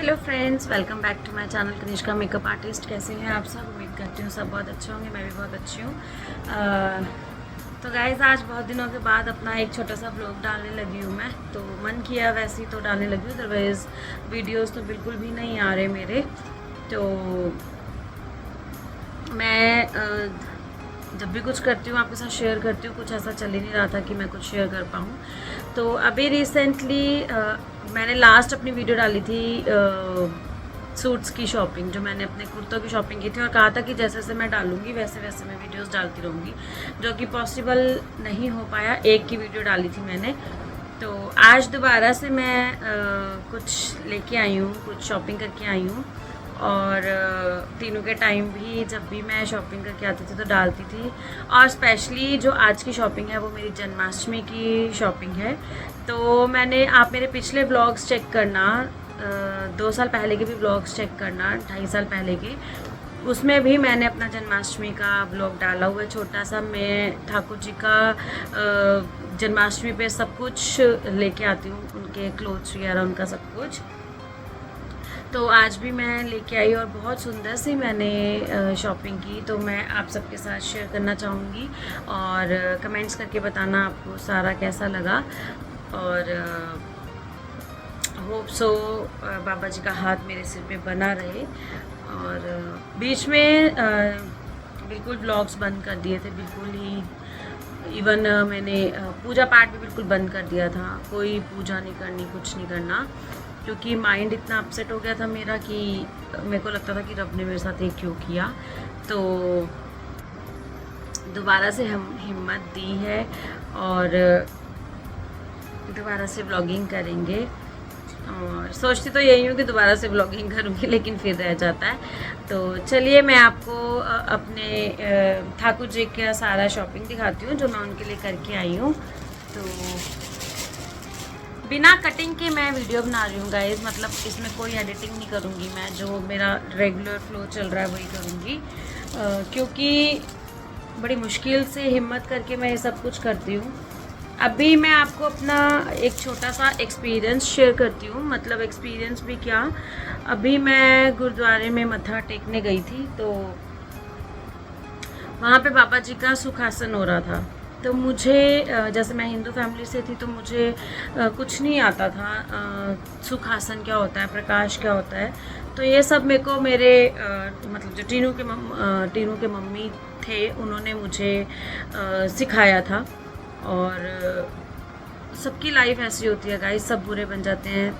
Hello friends, welcome back to my channel Kanishka makeup artist. कैसे हैं आप सब? उम्मीद करती हूँ सब बहुत अच्छे होंगे। मैं भी बहुत अच्छी हूँ। तो गाइस, आज बहुत दिनों के बाद अपना एक छोटा सा ब्लॉग डालने लगी हूँ मैं। तो मन किया वैसे ही तो डालने लगी हूँ, अदरवाइज़ वीडियोस तो बिल्कुल भी नहीं आ रहे मेरे। तो मैं जब भी कुछ करती हूँ आपके साथ शेयर करती हूँ। कुछ ऐसा चल ही नहीं रहा था कि मैं कुछ शेयर कर पाऊँ। तो अभी रिसेंटली मैंने लास्ट अपनी वीडियो डाली थी सूट्स की शॉपिंग, जो मैंने अपने कुर्तों की शॉपिंग की थी, और कहा था कि जैसे जैसे मैं डालूंगी वैसे वैसे मैं वीडियोस डालती रहूँगी, जो कि पॉसिबल नहीं हो पाया। एक की वीडियो डाली थी मैंने। तो आज दोबारा से मैं कुछ लेके आई हूँ, कुछ शॉपिंग करके आई हूँ। और तीनों के टाइम भी जब भी मैं शॉपिंग करके आती थी तो डालती थी। और स्पेशली जो आज की शॉपिंग है वो मेरी जन्माष्टमी की शॉपिंग है। तो आप मेरे पिछले ब्लॉग्स चेक करना, 2 साल पहले के भी ब्लॉग्स चेक करना, 2.5 साल पहले के। उसमें भी मैंने अपना जन्माष्टमी का ब्लॉग डाला हुआ है छोटा सा। मैं ठाकुर जी का जन्माष्टमी पे सब कुछ लेके आती हूँ, उनके क्लोथ्स वगैरह, उनका सब कुछ। तो आज भी मैं लेके आई और बहुत सुंदर सी मैंने शॉपिंग की। तो मैं आप सबके साथ शेयर करना चाहूँगी और कमेंट्स करके बताना आपको सारा कैसा लगा। और होप सो बाबा जी का हाथ मेरे सिर पे बना रहे। और बीच में बिल्कुल ब्लॉग्स बंद कर दिए थे, बिल्कुल ही। इवन मैंने पूजा पाठ भी बिल्कुल बंद कर दिया था। कोई पूजा नहीं करनी, कुछ नहीं करना, क्योंकि माइंड इतना अपसेट हो गया था मेरा कि मेरे को लगता था कि रब ने मेरे साथ ये क्यों किया। तो दोबारा से हम हिम्मत दी है और दोबारा से व्लॉगिंग करेंगे। और सोचती तो यही हूँ कि दोबारा से व्लॉगिंग करूँगी, लेकिन फिर रह जाता है। तो चलिए मैं आपको अपने ठाकुर जी का सारा शॉपिंग दिखाती हूँ जो मैं उनके लिए करके आई हूँ। तो बिना कटिंग के मैं वीडियो बना रही हूँ गाइज, मतलब इसमें कोई एडिटिंग नहीं करूँगी मैं। जो मेरा रेगुलर फ्लो चल रहा है वही करूँगी, क्योंकि बड़ी मुश्किल से हिम्मत करके मैं ये सब कुछ करती हूँ। अभी मैं आपको अपना एक छोटा सा एक्सपीरियंस शेयर करती हूँ। मतलब एक्सपीरियंस भी क्या, अभी मैं गुरुद्वारे में मत्था टेकने गई थी, तो वहाँ पे बाबा जी का सुखासन हो रहा था। तो मुझे जैसे मैं हिंदू फैमिली से थी तो मुझे कुछ नहीं आता था। सुखासन क्या होता है, प्रकाश क्या होता है, तो ये सब मेरे को मेरे मतलब जो टीनू के मम्मी थे उन्होंने मुझे सिखाया था। और सबकी लाइफ ऐसी होती है गाइस, सब बुरे बन जाते हैं,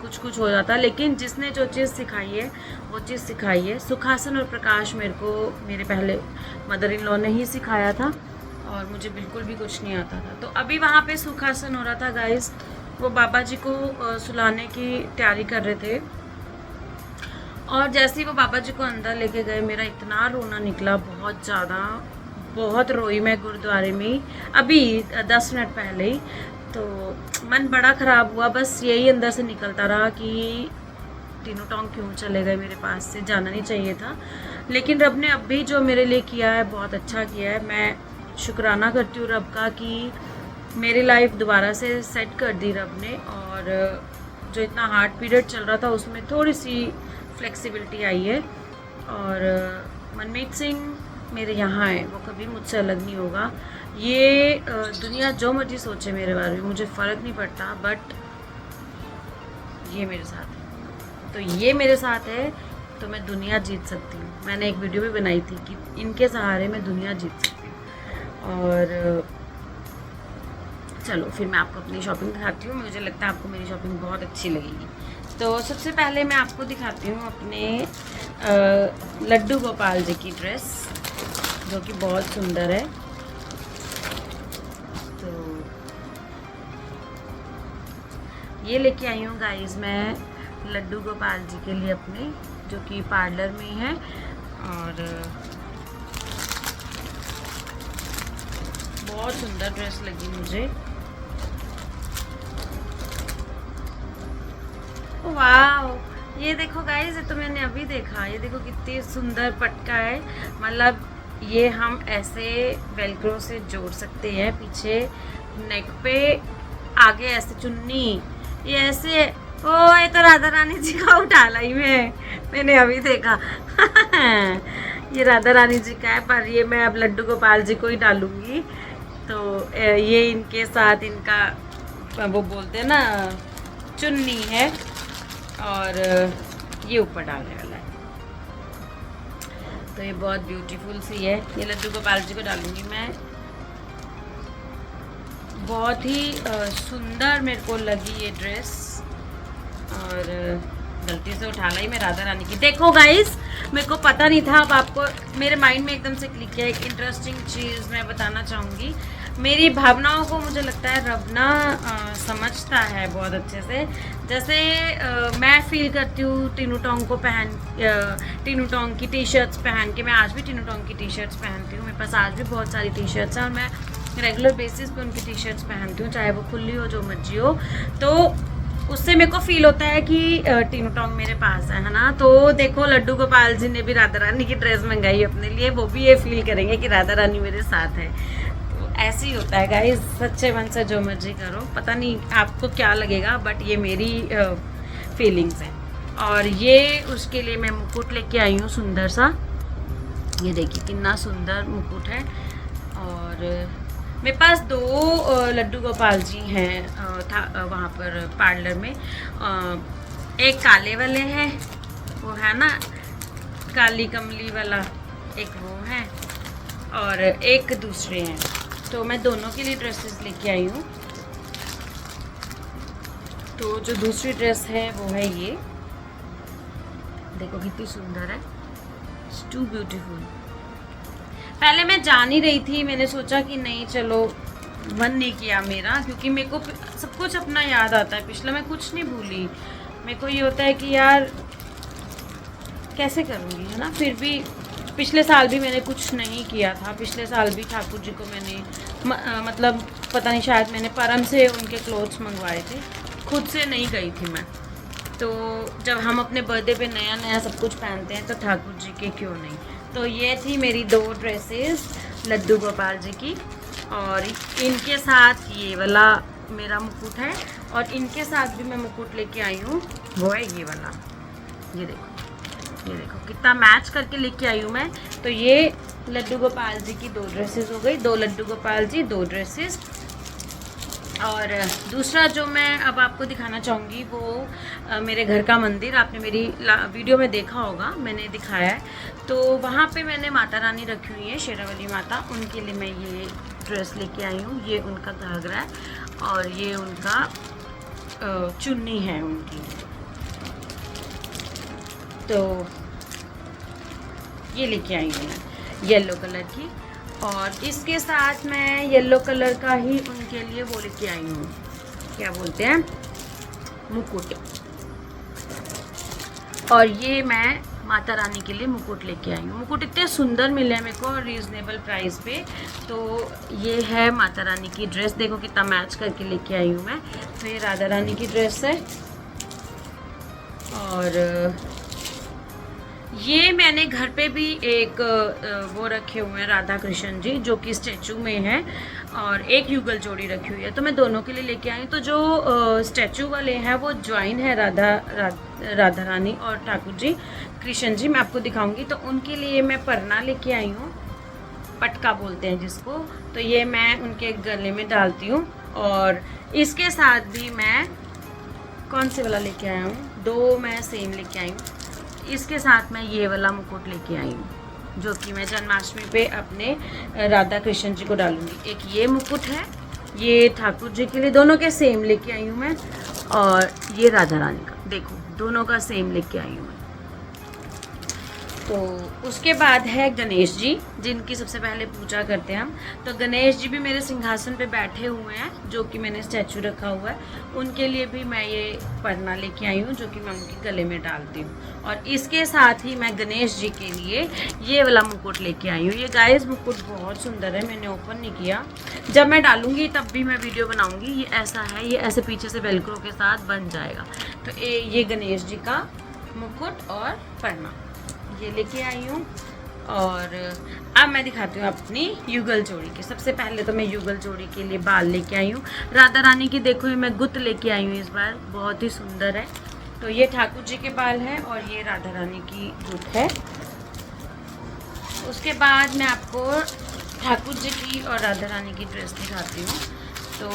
कुछ कुछ हो जाता है, लेकिन जिसने जो चीज़ सिखाई है वो चीज़ सिखाई है। सुखासन और प्रकाश मेरे को मेरे पहले मदर इन लॉ ने ही सिखाया था और मुझे बिल्कुल भी कुछ नहीं आता था। तो अभी वहाँ पे सुखासन हो रहा था गाइस, वो बाबा जी को सुलाने की तैयारी कर रहे थे। और जैसे ही वो बाबा जी को अंदर लेके गए, मेरा इतना रोना निकला, बहुत ज़्यादा, बहुत रोई मैं गुरुद्वारे में अभी 10 मिनट पहले ही। तो मन बड़ा ख़राब हुआ, बस यही अंदर से निकलता रहा कि तीनों टोंग क्यों चले गए, मेरे पास से जाना नहीं चाहिए था। लेकिन रब ने अब भी जो मेरे लिए किया है बहुत अच्छा किया है। मैं शुक्राना करती हूँ रब का कि मेरी लाइफ दोबारा से सेट कर दी रब ने। और जो इतना हार्ड पीरियड चल रहा था उसमें थोड़ी सी फ्लेक्सिबिलिटी आई है। और मनमीत सिंह मेरे यहाँ है, वो कभी मुझसे अलग नहीं होगा। ये दुनिया जो मर्जी सोचे मेरे बारे में, मुझे फ़र्क नहीं पड़ता, बट ये मेरे साथ है। तो ये मेरे साथ है तो मैं दुनिया जीत सकती हूँ। मैंने एक वीडियो भी बनाई थी कि इनके सहारे मैं दुनिया जीत सकती हूँ। और चलो फिर मैं आपको अपनी शॉपिंग दिखाती हूँ। मुझे लगता है आपको मेरी शॉपिंग बहुत अच्छी लगेगी। तो सबसे पहले मैं आपको दिखाती हूँ अपने लड्डू गोपाल जी की ड्रेस, जो कि बहुत सुंदर है। तो ये लेके आई हूँ गाइस मैं लड्डू गोपाल जी के लिए अपने, जो कि पार्लर में है। और बहुत सुंदर ड्रेस लगी मुझे। वाह, ये देखो गाइस, ये तो मैंने अभी देखा। ये देखो कितनी सुंदर पटका है। मतलब ये हम ऐसे वेलक्रो से जोड़ सकते हैं पीछे नेक पे, आगे ऐसे चुन्नी, ये ऐसे ओ ये तो राधा रानी जी का उठाला ही मैंने अभी देखा। ये राधा रानी जी का है, पर ये मैं अब लड्डू गोपाल जी को ही डालूंगी। तो ये इनके साथ इनका वो बोलते हैं ना चुन्नी है, और ये ऊपर डालने वाला है। तो ये बहुत ब्यूटीफुल सी है। ये लड्डू गोपाल जी को डालूंगी मैं। बहुत ही सुंदर मेरे को लगी ये ड्रेस, और गलती से उठा लाई मैं राधा रानी की। देखो गाइस, मेरे को पता नहीं था, अब आपको मेरे माइंड में एकदम से क्लिक किया। एक इंटरेस्टिंग चीज़ मैं बताना चाहूँगी। मेरी भावनाओं को मुझे लगता है रब ना समझता है बहुत अच्छे से। जैसे मैं फील करती हूँ टीनू टोंग को टीनू टोंग की टी शर्ट्स पहन के। मैं आज भी टीनू टोंग की टी शर्ट्स पहनती हूँ, मेरे पास आज भी बहुत सारी टी शर्ट्स हैं, और मैं रेगुलर बेसिस पे उनकी टी शर्ट्स पहनती हूँ, चाहे वो खुली हो जो मर्जी हो। तो उससे मेरे को फील होता है कि टीनू टोंग मेरे पास है ना। तो देखो लड्डू गोपाल जी ने भी राधा रानी की ड्रेस मंगाई अपने लिए, वो भी ये फील करेंगे कि राधा रानी मेरे साथ है। तो ऐसे ही होता है गाइस, सच्चे मन से जो मर्जी करो। पता नहीं आपको क्या लगेगा, बट ये मेरी फीलिंग्स हैं। और ये उसके लिए मैं मुकुट लेके आई हूँ सुंदर सा। ये देखिए कितना सुंदर मुकुट है। और मेरे पास 2 लड्डू गोपाल जी हैं वहाँ पर पार्लर में। एक काले वाले हैं, वो है ना काली कमली वाला, एक वो है, और एक दूसरे हैं। तो मैं दोनों के लिए ड्रेसेस लेके आई हूँ। तो जो दूसरी ड्रेस है वो है ये, देखो कितनी सुंदर है, इट्स टू ब्यूटीफुल। पहले मैं जान ही रही थी, मैंने सोचा कि नहीं चलो, मन नहीं किया मेरा, क्योंकि मेरे को सब कुछ अपना याद आता है। पिछला मैं कुछ नहीं भूली। मेरे को ये होता है कि यार कैसे करूँगी, है ना। फिर भी पिछले साल भी मैंने कुछ नहीं किया था। पिछले साल भी ठाकुर जी को मैंने मतलब पता नहीं, शायद मैंने परम से उनके क्लोथ्स मंगवाए थे, खुद से नहीं गई थी मैं। तो जब हम अपने बर्थडे पे नया नया सब कुछ पहनते हैं तो ठाकुर जी के क्यों नहीं। तो ये थी मेरी 2 ड्रेसेस लड्डू गोपाल जी की, और इनके साथ ये वाला मेरा मुकुट है, और इनके साथ भी मैं मुकुट लेके आई हूँ, वो है ये वाला। ये देखो कितना मैच करके लेके आई हूँ मैं। तो ये लड्डू गोपाल जी की 2 ड्रेसेस हो गई, 2 लड्डू गोपाल जी 2 ड्रेसेस। और दूसरा जो मैं अब आपको दिखाना चाहूँगी वो मेरे घर का मंदिर। आपने मेरी वीडियो में देखा होगा, मैंने दिखाया है। तो वहाँ पे मैंने माता रानी रखी हुई है, शेरावाली माता, उनके लिए मैं ये ड्रेस लेके आई हूँ। ये उनका घाघरा है, और ये उनका चुन्नी है उनकी। तो ये लेके आई हूँ मैं येलो कलर की, और इसके साथ मैं येलो कलर का ही उनके लिए वो लेके आई हूँ, क्या बोलते हैं, मुकुट। और ये मैं माता रानी के लिए मुकुट लेके आई हूँ। मुकुट इतने सुंदर मिले हैं मेरे को रीज़नेबल प्राइस पे। तो ये है माता रानी की ड्रेस, देखो कितना मैच करके लेके आई हूँ मैं। तो ये राधा रानी की ड्रेस है, और ये मैंने घर पे भी एक वो रखे हुए हैं राधा कृष्ण जी, जो कि स्टैचू में है, और एक युगल जोड़ी रखी हुई है। तो मैं दोनों के लिए लेके आई हूँ। तो जो स्टैचू वाले हैं वो ज्वाइन है राधा रानी और ठाकुर जी कृष्ण जी, मैं आपको दिखाऊंगी। तो उनके लिए मैं परना लेके आई हूँ, पटका बोलते हैं जिसको। तो ये मैं उनके गले में डालती हूँ। और इसके साथ भी मैं कौन से वाला लेके आया हूँ, 2 मैं सेम लेके आई हूँ। इसके साथ मैं ये वाला मुकुट लेके आई हूँ, जो कि मैं जन्माष्टमी पे अपने राधा कृष्ण जी को डालूंगी। एक ये मुकुट है, ये ठाकुर जी के लिए, दोनों के सेम लेके आई हूँ मैं। और ये राधा रानी का, देखो दोनों का सेम लेके आई हूँ मैं। तो उसके बाद है गणेश जी, जिनकी सबसे पहले पूजा करते हैं हम। तो गणेश जी भी मेरे सिंहासन पे बैठे हुए हैं, जो कि मैंने स्टैचू रखा हुआ है। उनके लिए भी मैं ये पढ़ना लेके आई हूँ, जो कि मैं उनके गले में डालती हूँ। और इसके साथ ही मैं गणेश जी के लिए ये वाला मुकुट लेके आई हूँ। ये गाइस मुकुट बहुत सुंदर है, मैंने ओपन नहीं किया। जब मैं डालूँगी तब भी मैं वीडियो बनाऊँगी। ये ऐसा है, ये ऐसे पीछे से वेलक्रो के साथ बन जाएगा। तो ये गणेश जी का मुकुट और पढ़ना ये लेके आई हूँ। और अब मैं दिखाती हूँ अपनी युगल जोड़ी की। सबसे पहले तो मैं युगल जोड़ी के लिए बाल लेके आई हूँ राधा रानी की। देखो ये मैं गुत्त लेके आई हूँ इस बार, बहुत ही सुंदर है। तो ये ठाकुर जी के बाल हैं और ये राधा रानी की गुत्त है। उसके बाद मैं आपको ठाकुर जी की और राधा रानी की ड्रेस दिखाती हूँ। तो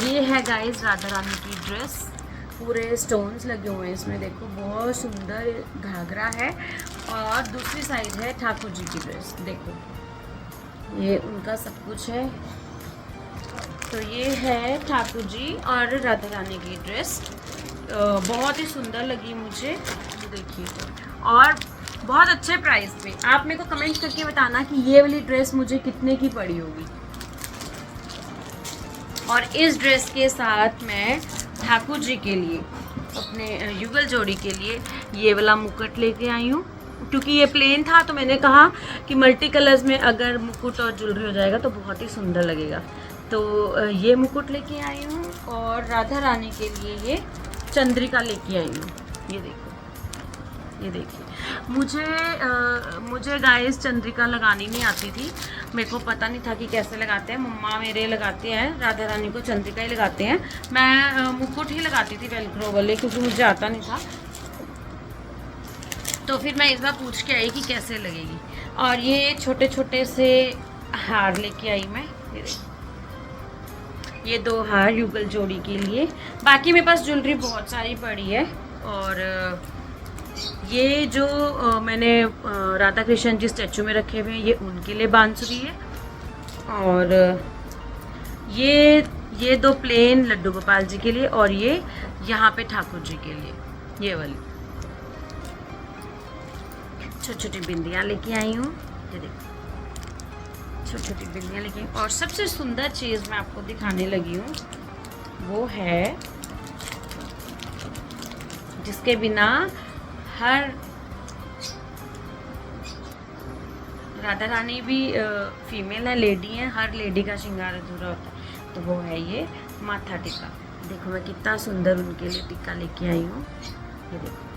ये है गाइस राधा रानी की ड्रेस, पूरे स्टोन्स लगे हुए हैं इसमें, देखो बहुत सुंदर घाघरा है। और दूसरी साइड है ठाकुर जी की ड्रेस, देखो ये उनका सब कुछ है। तो ये है ठाकुर जी और राधा रानी की ड्रेस, बहुत ही सुंदर लगी मुझे, देखिए। और बहुत अच्छे प्राइस पे। आप मेरे को कमेंट करके बताना कि ये वाली ड्रेस मुझे कितने की पड़ी होगी। और इस ड्रेस के साथ मैं ठाकुर जी के लिए, अपने युगल जोड़ी के लिए ये वाला मुकुट लेके आई हूँ। क्योंकि ये प्लेन था तो मैंने कहा कि मल्टी कलर्स में अगर मुकुट और ज्वेलरी हो जाएगा तो बहुत ही सुंदर लगेगा। तो ये मुकुट लेके आई हूँ। और राधा रानी के लिए ये चंद्रिका लेके आई हूँ। ये देखो, ये देखिए। मुझे गाइस चंद्रिका लगानी नहीं आती थी, मेरे को पता नहीं था कि कैसे लगाते हैं। मम्मा मेरे लगाते हैं, राधा रानी को चंद्रिका ही लगाते हैं। मैं मुकुट ही लगाती थी वेलक्रो वाले, क्योंकि मुझे आता नहीं था। तो फिर मैं इस बार पूछ के आई कि कैसे लगेगी। और ये छोटे छोटे से हार लेके आई मैं, ये 2 हार युगल जोड़ी के लिए। बाकी मेरे पास ज्वेलरी बहुत सारी पड़ी है। और ये जो मैंने राधा कृष्ण जी स्टैचू में रखे हुए हैं, ये उनके लिए बांसुरी है। और ये 2 प्लेन लड्डू गोपाल जी के लिए, और ये यहाँ पे ठाकुर जी के लिए ये वाली। छोटी छोटी बिंदियाँ लेके आई हूँ, ये देखो छोटी छोटी बिंदियाँ लेके। और सबसे सुंदर चीज़ मैं आपको दिखाने लगी हूँ, वो है जिसके बिना हर राधा रानी भी फीमेल है, लेडी है, हर लेडी का श्रृंगार अधूरा होता है। तो वो है ये माथा टिक्का। देखो मैं कितना सुंदर उनके लिए टिक्का लेके आई हूँ, ये देखो।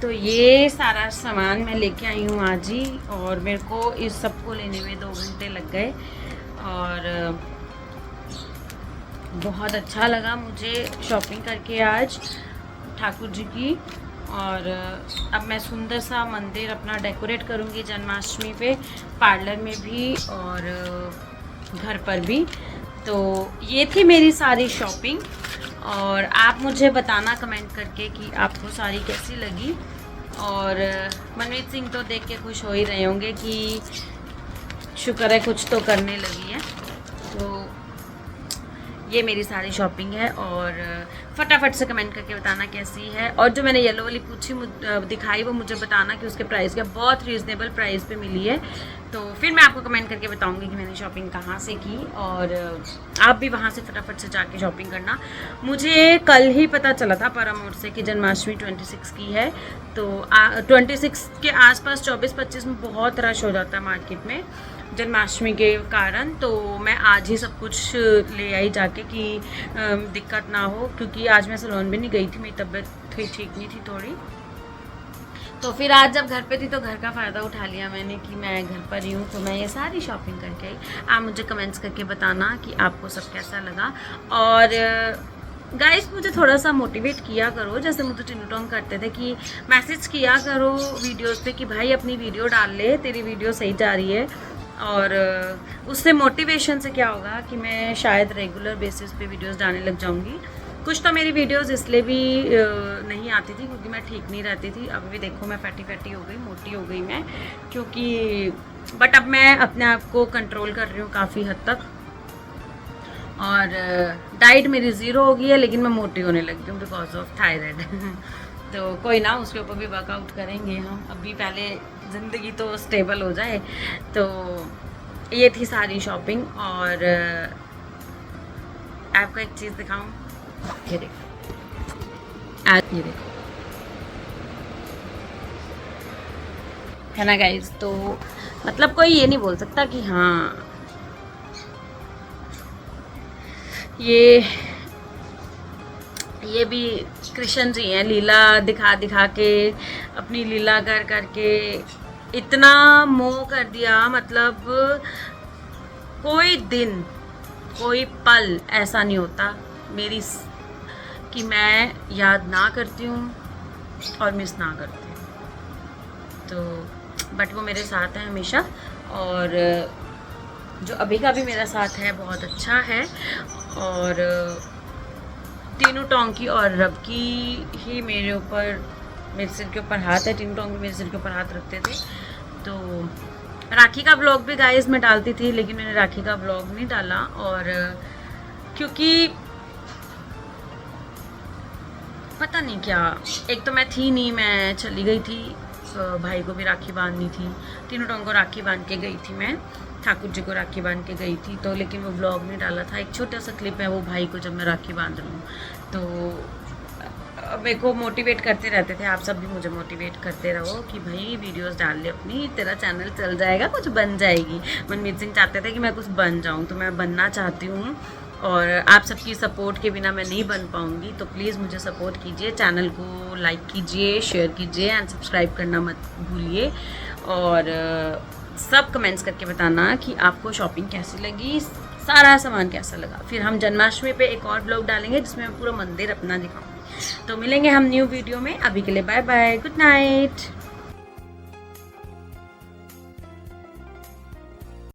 तो ये सारा सामान मैं लेके आई हूँ आज ही, और मेरे को इस सब को लेने में 2 घंटे लग गए। और बहुत अच्छा लगा मुझे शॉपिंग करके आज ठाकुर जी की। और अब मैं सुंदर सा मंदिर अपना डेकोरेट करूँगी जन्माष्टमी पे, पार्लर में भी और घर पर भी। तो ये थी मेरी सारी शॉपिंग। और आप मुझे बताना कमेंट करके कि आपको सारी कैसी लगी। और मनमीत सिंह तो देख के खुश हो ही रहे होंगे कि शुक्र है कुछ तो करने लगी है। तो ये मेरी सारी शॉपिंग है। और फटाफट से कमेंट करके बताना कैसी है। और जो मैंने येलो वाली पूछी दिखाई, वो मुझे बताना कि उसके प्राइस क्या, बहुत रीज़नेबल प्राइस पे मिली है। तो फिर मैं आपको कमेंट करके बताऊंगी कि मैंने शॉपिंग कहाँ से की। और आप भी वहाँ से फटाफट से जाके शॉपिंग करना। मुझे कल ही पता चला था परम से कि जन्माष्टमी 26 की है। तो 26 के आसपास 24-25 में बहुत रश हो जाता है मार्केट में जन्माष्टमी के कारण। तो मैं आज ही सब कुछ ले आई जाके कि दिक्कत ना हो, क्योंकि आज मैं सैलून भी नहीं गई थी, मेरी तबीयत ठीक नहीं थी थोड़ी। तो फिर आज जब घर पे थी तो घर का फ़ायदा उठा लिया मैंने कि मैं घर पर ही हूँ। तो मैं ये सारी शॉपिंग करके आई। आप मुझे कमेंट्स करके बताना कि आपको सब कैसा लगा। और गाइस मुझे थोड़ा सा मोटिवेट किया करो, जैसे मुझे टिनूटोंग करते थे कि मैसेज किया करो वीडियोज़ पे कि भाई अपनी वीडियो डाल ले, तेरी वीडियो सही जा रही है। और उससे मोटिवेशन से क्या होगा कि मैं शायद रेगुलर बेसिस पे वीडियोस डालने लग जाऊंगी। कुछ तो मेरी वीडियोस इसलिए भी नहीं आती थी क्योंकि मैं ठीक नहीं रहती थी। अब भी देखो मैं फैटी हो गई, मोटी हो गई मैं, क्योंकि बट अब मैं अपने आप को कंट्रोल कर रही हूँ काफ़ी हद तक। और डाइट मेरी 0 हो गई है, लेकिन मैं मोटी होने लग गई हूँ बिकॉज ऑफ थायराइड। तो कोई ना, उसके ऊपर भी वर्कआउट करेंगे हम। अभी पहले ज़िंदगी तो स्टेबल हो जाए। तो ये थी सारी शॉपिंग। और आपको एक चीज़ दिखाऊं, ये देखो, ये देखो, है ना गाइज। तो मतलब कोई ये नहीं बोल सकता कि हाँ ये भी कृष्ण जी हैं, लीला दिखा दिखा के, अपनी लीला कर करके इतना मोह कर दिया, मतलब कोई दिन कोई पल ऐसा नहीं होता मेरी कि मैं याद ना करती हूँ और मिस ना करती हूँ। तो बट वो मेरे साथ है हमेशा, और जो अभी का भी मेरा साथ है बहुत अच्छा है। और तीनों टोंकी और रबकी ही मेरे ऊपर, मेरे सिर के ऊपर हाथ है, तीनों टोंकी मेरे सिर के ऊपर हाथ रखते थे। तो राखी का ब्लॉग भी गाइस मैं डालती थी, लेकिन मैंने राखी का ब्लॉग नहीं डाला, और क्योंकि पता नहीं क्या, एक तो मैं थी नहीं, मैं चली गई थी, भाई को भी राखी बांधनी थी, तीनों टोंग को राखी बांध के गई थी मैं, ठाकुर जी को राखी बांध के गई थी। तो लेकिन वो ब्लॉग नहीं डाला था। एक छोटा सा क्लिप है वो भाई को जब मैं राखी बांध रही हूँ। तो मेरे को मोटिवेट करते रहते थे, आप सब भी मुझे मोटिवेट करते रहो कि भाई वीडियोस डाल ले अपनी, तेरा चैनल चल जाएगा, कुछ बन जाएगी। मनमीत सिंह चाहते थे कि मैं कुछ बन जाऊँ, तो मैं बनना चाहती हूँ, और आप सबकी सपोर्ट के बिना मैं नहीं बन पाऊँगी। तो प्लीज़ मुझे सपोर्ट कीजिए, चैनल को लाइक कीजिए, शेयर कीजिए एंड सब्सक्राइब करना मत भूलिए। और सब कमेंट्स करके बताना कि आपको शॉपिंग कैसी लगी, सारा सामान कैसा लगा। फिर हम जन्माष्टमी पे एक और ब्लॉग डालेंगे जिसमें मैं पूरा मंदिर अपना दिखाऊंगी। तो मिलेंगे हम न्यू वीडियो में, अभी के लिए बाय बाय, गुड नाइट।